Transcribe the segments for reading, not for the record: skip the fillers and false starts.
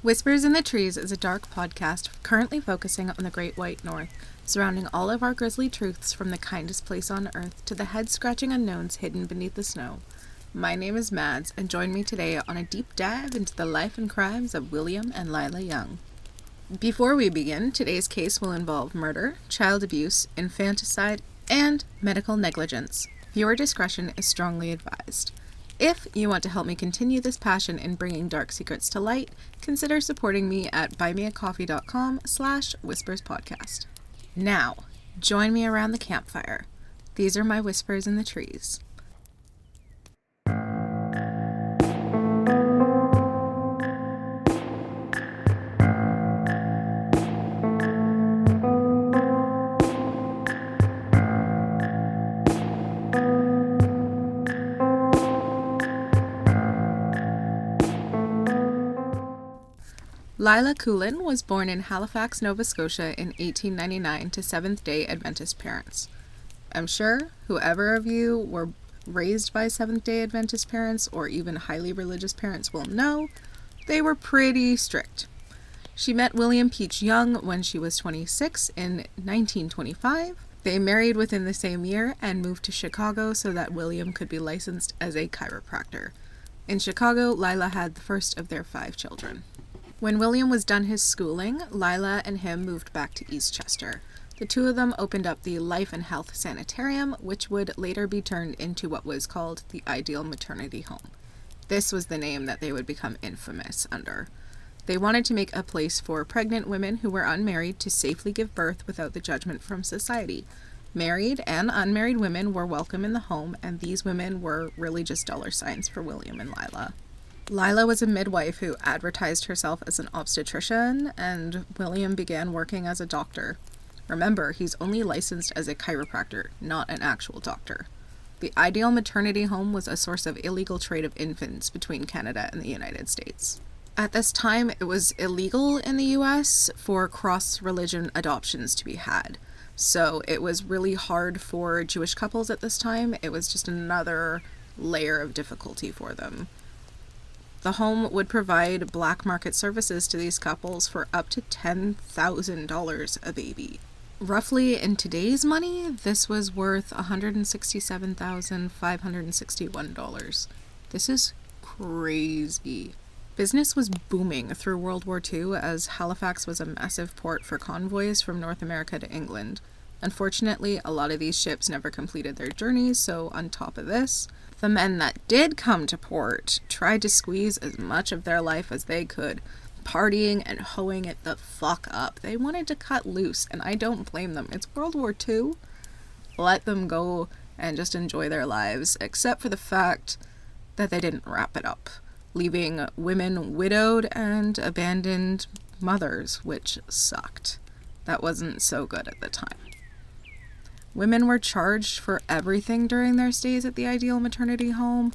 Whispers in the Trees is a dark podcast currently focusing on the Great White North, surrounding all of our grisly truths from the kindest place on earth to the head-scratching unknowns hidden beneath the snow. My name is Mads, and join me today on a deep dive into the life and crimes of William and Lila Young. Before we begin, today's case will involve murder, child abuse, infanticide, and medical negligence. Viewer discretion is strongly advised. If you want to help me continue this passion in bringing dark secrets to light, consider supporting me at buymeacoffee.com/whisperspodcast. Now, join me around the campfire. These are my whispers in the trees. Lila Coolin was born in Halifax, Nova Scotia in 1899 to Seventh-day Adventist parents. I'm sure whoever of you were raised by Seventh-day Adventist parents or even highly religious parents will know they were pretty strict. She met William Peach Young when she was 26 in 1925. They married within the same year and moved to Chicago so that William could be licensed as a chiropractor. In Chicago, Lila had the first of their 5 children. When William was done his schooling, Lila and him moved back to Eastchester. The two of them opened up the Life and Health Sanitarium, which would later be turned into what was called the Ideal Maternity Home. This was the name that they would become infamous under. They wanted to make a place for pregnant women who were unmarried to safely give birth without the judgment from society. Married and unmarried women were welcome in the home, and these women were really just dollar signs for William and Lila. Lila was a midwife who advertised herself as an obstetrician, and William began working as a doctor. Remember, he's only licensed as a chiropractor, not an actual doctor. The Ideal Maternity Home was a source of illegal trade of infants between Canada and the United States. At this time, it was illegal in the US for cross-religion adoptions to be had. So it was really hard for Jewish couples at this time. It was just another layer of difficulty for them. The home would provide black market services to these couples for up to $10,000 a baby. Roughly in today's money, this was worth $167,561. This is crazy. Business was booming through World War II as Halifax was a massive port for convoys from North America to England. Unfortunately, a lot of these ships never completed their journeys, so on top of this, the men that did come to port tried to squeeze as much of their life as they could, partying and hoeing it the fuck up. They wanted to cut loose, and I don't blame them. It's World War II. Let them go and just enjoy their lives, except for the fact that they didn't wrap it up, leaving women widowed and abandoned mothers, which sucked. That wasn't so good at the time. Women were charged for everything during their stays at the Ideal Maternity Home.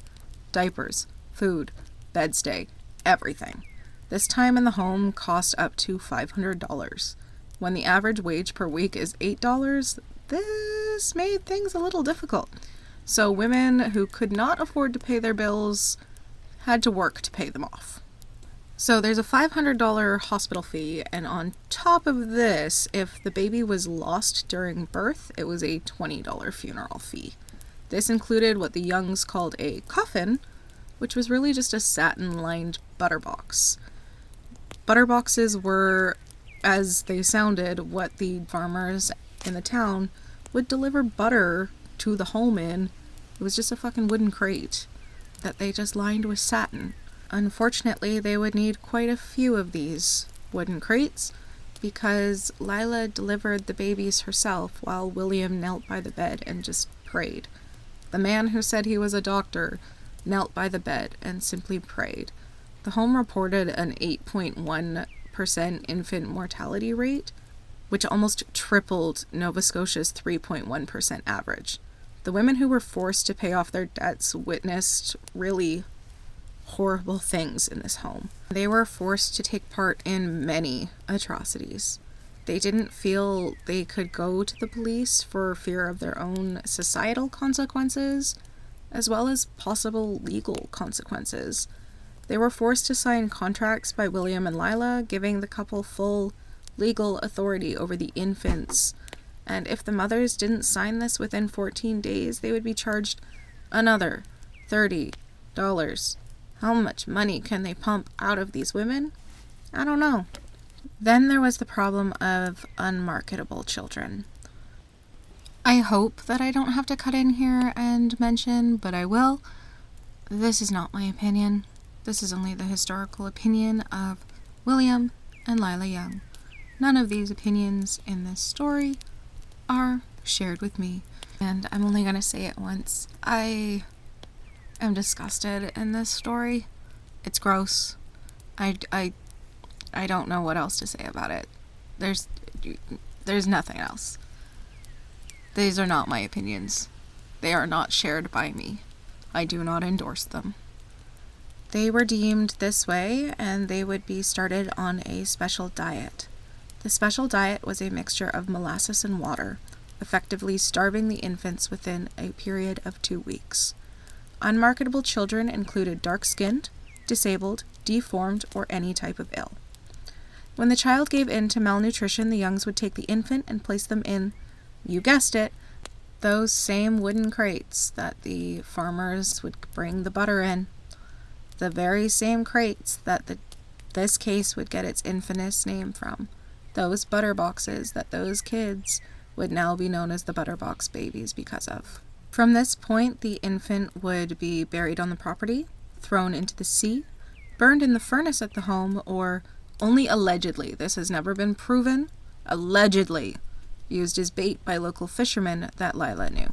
Diapers, food, bed stay, everything. This time in the home cost up to $500. When the average wage per week is $8, this made things a little difficult. So women who could not afford to pay their bills had to work to pay them off. So there's a $500 hospital fee, and on top of this, if the baby was lost during birth, it was a $20 funeral fee. This included what the Youngs called a coffin, which was really just a satin-lined butterbox. Butterboxes were, as they sounded, what the farmers in the town would deliver butter to the home in. It was just a fucking wooden crate that they just lined with satin. Unfortunately, they would need quite a few of these wooden crates because Lila delivered the babies herself while William knelt by the bed and just prayed. The man who said he was a doctor knelt by the bed and simply prayed. The home reported an 8.1% infant mortality rate, which almost tripled Nova Scotia's 3.1% average. The women who were forced to pay off their debts witnessed really horrible things in this home. They were forced to take part in many atrocities. They didn't feel they could go to the police for fear of their own societal consequences, as well as possible legal consequences. They were forced to sign contracts by William and Lila, giving the couple full legal authority over the infants, and if the mothers didn't sign this within 14 days, they would be charged another $30. How much money can they pump out of these women? I don't know. Then there was the problem of unmarketable children. I hope that I don't have to cut in here and mention, but I will. This is not my opinion. This is only the historical opinion of William and Lila Young. None of these opinions in this story are shared with me, and I'm only going to say it once. I am disgusted in this story. It's gross. I don't know what else to say about it. There's nothing else. These are not my opinions. They are not shared by me. I do not endorse them. They were deemed this way, and they would be started on a special diet. The special diet was a mixture of molasses and water, effectively starving the infants within a period of 2 weeks. Unmarketable children included dark-skinned, disabled, deformed, or any type of ill. When the child gave in to malnutrition, the Youngs would take the infant and place them in, you guessed it, those same wooden crates that the farmers would bring the butter in. The very same crates that this case would get its infamous name from. Those Butterboxes that those kids would now be known as the Butterbox babies because of. From this point, the infant would be buried on the property, thrown into the sea, burned in the furnace at the home, or only allegedly, this has never been proven, allegedly used as bait by local fishermen that Lila knew.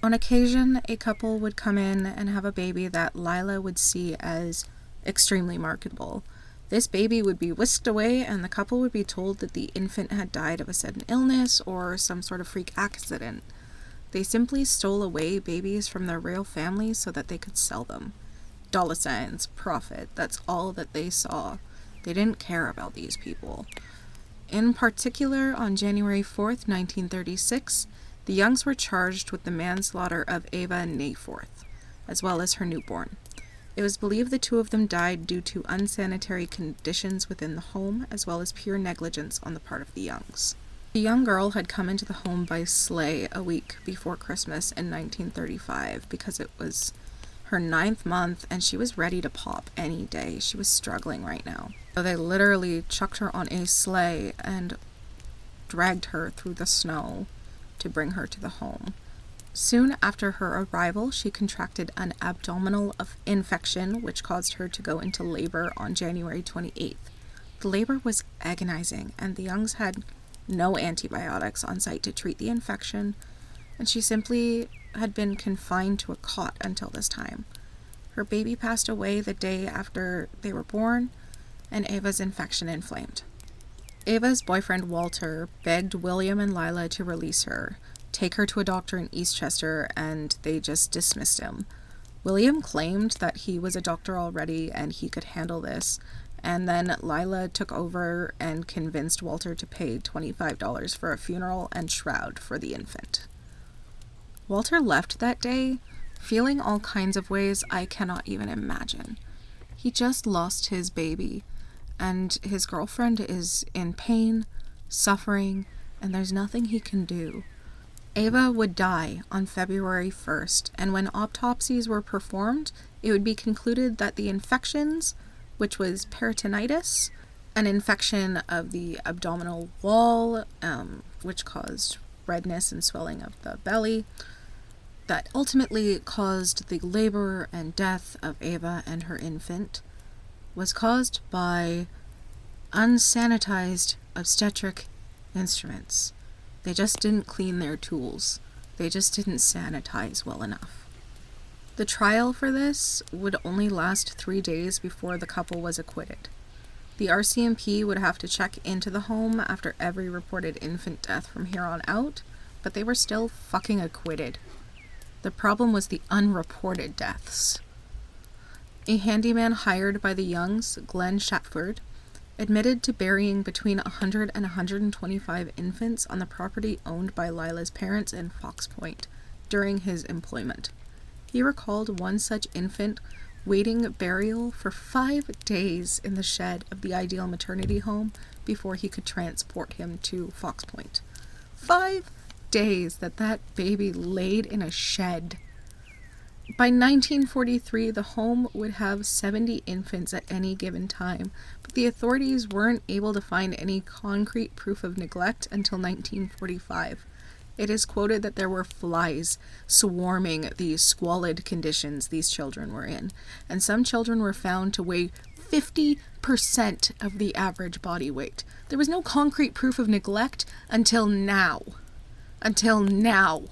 On occasion, a couple would come in and have a baby that Lila would see as extremely marketable. This baby would be whisked away, and the couple would be told that the infant had died of a sudden illness or some sort of freak accident. They simply stole away babies from their real families so that they could sell them. Dollar signs, profit, that's all that they saw. They didn't care about these people. In particular, on January 4th, 1936, the Youngs were charged with the manslaughter of Ava Nayforth, as well as her newborn. It was believed the two of them died due to unsanitary conditions within the home, as well as pure negligence on the part of the Youngs. The young girl had come into the home by sleigh a week before Christmas in 1935 because it was her 9th month and she was ready to pop any day. She was struggling right now. So they literally chucked her on a sleigh and dragged her through the snow to bring her to the home. Soon after her arrival, she contracted an abdominal infection, which caused her to go into labor on January 28th. The labor was agonizing, and the Youngs had no antibiotics on site to treat the infection, and she simply had been confined to a cot until this time. Her baby passed away the day after they were born, and Ava's infection inflamed. Ava's boyfriend, Walter, begged William and Lila to release her, take her to a doctor in Eastchester, and they just dismissed him. William claimed that he was a doctor already and he could handle this, and then Lila took over and convinced Walter to pay $25 for a funeral and shroud for the infant. Walter left that day, feeling all kinds of ways I cannot even imagine. He just lost his baby, and his girlfriend is in pain, suffering, and there's nothing he can do. Ava would die on February 1st, and when autopsies were performed, it would be concluded that the infections, which was peritonitis, an infection of the abdominal wall, which caused redness and swelling of the belly, that ultimately caused the labor and death of Ava and her infant, was caused by unsanitized obstetric instruments. They just didn't clean their tools. They just didn't sanitize well enough. The trial for this would only last 3 days before the couple was acquitted. The RCMP would have to check into the home after every reported infant death from here on out, but they were still fucking acquitted. The problem was the unreported deaths. A handyman hired by the Youngs, Glenn Shatford, admitted to burying between 100 and 125 infants on the property owned by Lila's parents in Fox Point during his employment. He recalled one such infant waiting burial for 5 days in the shed of the Ideal Maternity Home before he could transport him to Fox Point. 5 days that baby laid in a shed. By 1943, the home would have 70 infants at any given time, but the authorities weren't able to find any concrete proof of neglect until 1945. It is quoted that there were flies swarming these squalid conditions these children were in, and some children were found to weigh 50% of the average body weight. There was no concrete proof of neglect until now. Until now.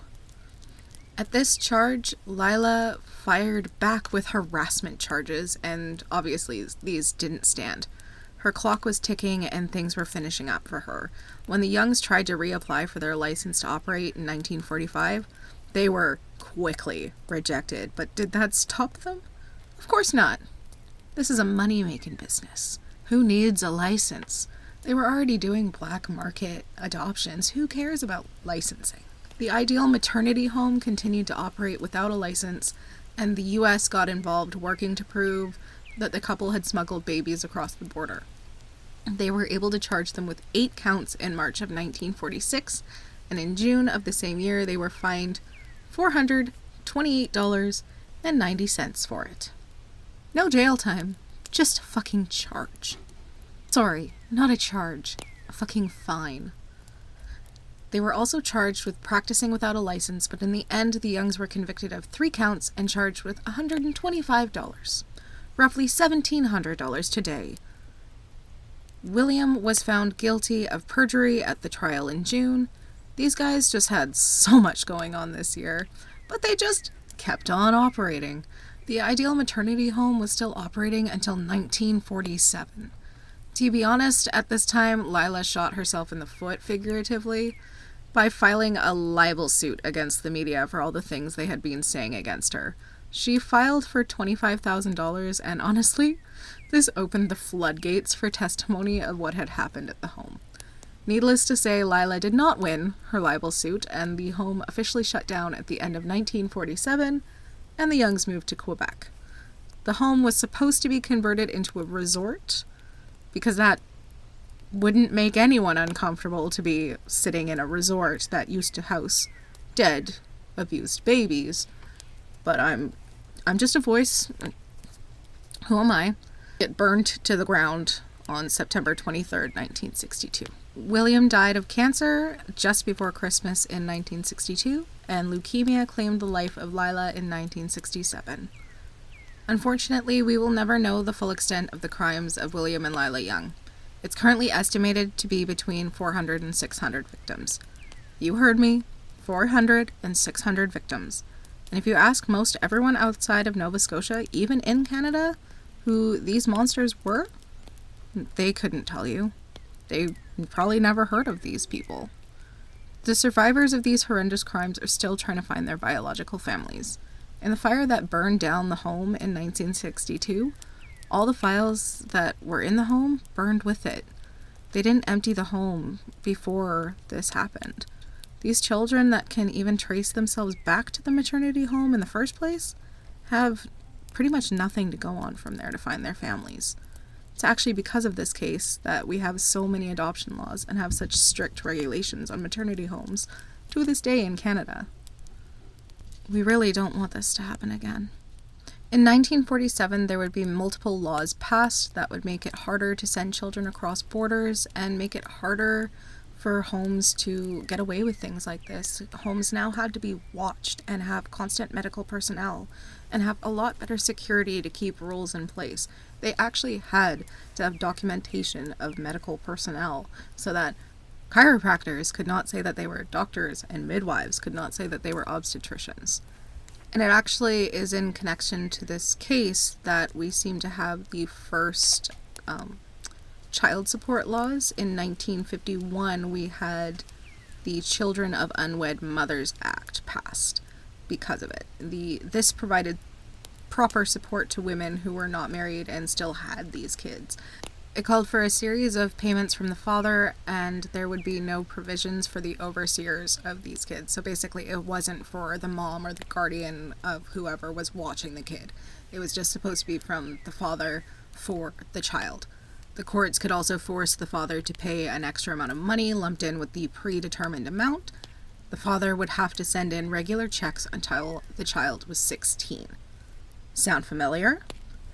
At this charge, Lila fired back with harassment charges, and obviously these didn't stand. Her clock was ticking and things were finishing up for her. When the Youngs tried to reapply for their license to operate in 1945, they were quickly rejected. But did that stop them? Of course not. This is a money-making business. Who needs a license? They were already doing black market adoptions. Who cares about licensing? The Ideal Maternity Home continued to operate without a license, and the U.S. got involved working to prove that the couple had smuggled babies across the border. They were able to charge them with 8 counts in March of 1946, and in June of the same year they were fined $428.90 for it. No jail time, just a fucking charge. Sorry, not a charge, a fucking fine. They were also charged with practicing without a license, but in the end the Youngs were convicted of 3 counts and charged with $125, roughly $1,700 today. William was found guilty of perjury at the trial in June. These guys just had so much going on this year, but they just kept on operating. The Ideal Maternity Home was still operating until 1947. To be honest, at this time, Lila shot herself in the foot, figuratively, by filing a libel suit against the media for all the things they had been saying against her. She filed for $25,000, and honestly, this opened the floodgates for testimony of what had happened at the home. Needless to say, Lila did not win her libel suit, and the home officially shut down at the end of 1947, and the Youngs moved to Quebec. The home was supposed to be converted into a resort, because that wouldn't make anyone uncomfortable to be sitting in a resort that used to house dead, abused babies. But I'm just a voice. Who am I? It burned to the ground on September 23rd, 1962. William died of cancer just before Christmas in 1962, and leukemia claimed the life of Lila in 1967. Unfortunately, we will never know the full extent of the crimes of William and Lila Young. It's currently estimated to be between 400 and 600 victims. You heard me, 400 and 600 victims. And if you ask most everyone outside of Nova Scotia, even in Canada, who these monsters were, they couldn't tell you. They probably never heard of these people. The survivors of these horrendous crimes are still trying to find their biological families. In the fire that burned down the home in 1962, all the files that were in the home burned with it. They didn't empty the home before this happened. These children that can even trace themselves back to the maternity home in the first place have pretty much nothing to go on from there to find their families. It's actually because of this case that we have so many adoption laws and have such strict regulations on maternity homes to this day in Canada. We really don't want this to happen again. In 1947, there would be multiple laws passed that would make it harder to send children across borders and make it harder for homes to get away with things like this. Homes now had to be watched and have constant medical personnel and have a lot better security to keep rules in place. They actually had to have documentation of medical personnel so that chiropractors could not say that they were doctors and midwives could not say that they were obstetricians. And it actually is in connection to this case that we seem to have the first child support laws. In 1951, we had the Children of Unwed Mothers Act passed because of it. This provided proper support to women who were not married and still had these kids. It called for a series of payments from the father, and there would be no provisions for the overseers of these kids. So basically, it wasn't for the mom or the guardian of whoever was watching the kid. It was just supposed to be from the father for the child. The courts could also force the father to pay an extra amount of money lumped in with the predetermined amount. The father would have to send in regular checks until the child was 16. Sound familiar?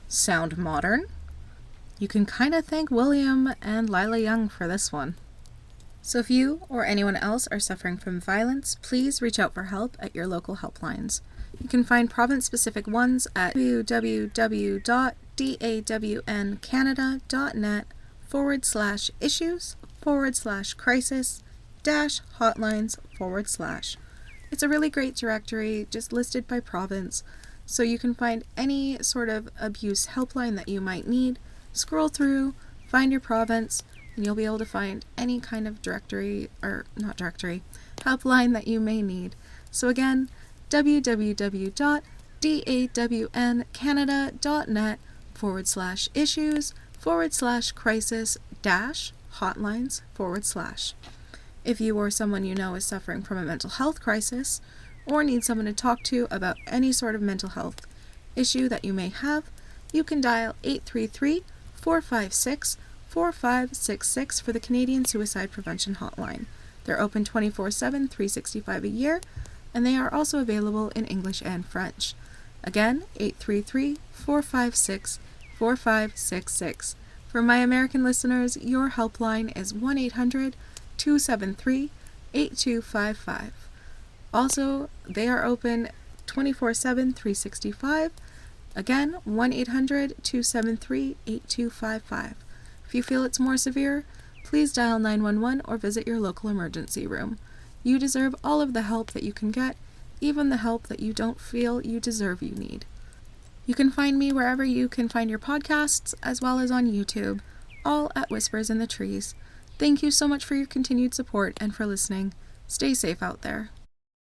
Sound modern? You can kind of thank William and Lila Young for this one. So if you or anyone else are suffering from violence, please reach out for help at your local helplines. You can find province-specific ones at www.dawncannada.net/issues/crisis-hotlines/. It's a really great directory, just listed by province, so you can find any sort of abuse helpline that you might need. Scroll through, find your province, and you'll be able to find any kind of helpline that you may need. So again, www.dawncannada.net/issues/crisis-hotlines/. If you or someone you know is suffering from a mental health crisis, or need someone to talk to about any sort of mental health issue that you may have, you can dial 833-456-4566 for the Canadian Suicide Prevention Hotline. They're open 24/7, 365 a year, and they are also available in English and French. Again, 833-456-4566. For my American listeners, your helpline is 1-800-273-8255. Also, they are open 24/7, 365. Again, 1-800-273-8255. If you feel it's more severe, please dial 911 or visit your local emergency room. You deserve all of the help that you can get, even the help that you don't feel you deserve you need. You can find me wherever you can find your podcasts, as well as on YouTube, all at Whispers in the Trees. Thank you so much for your continued support and for listening. Stay safe out there.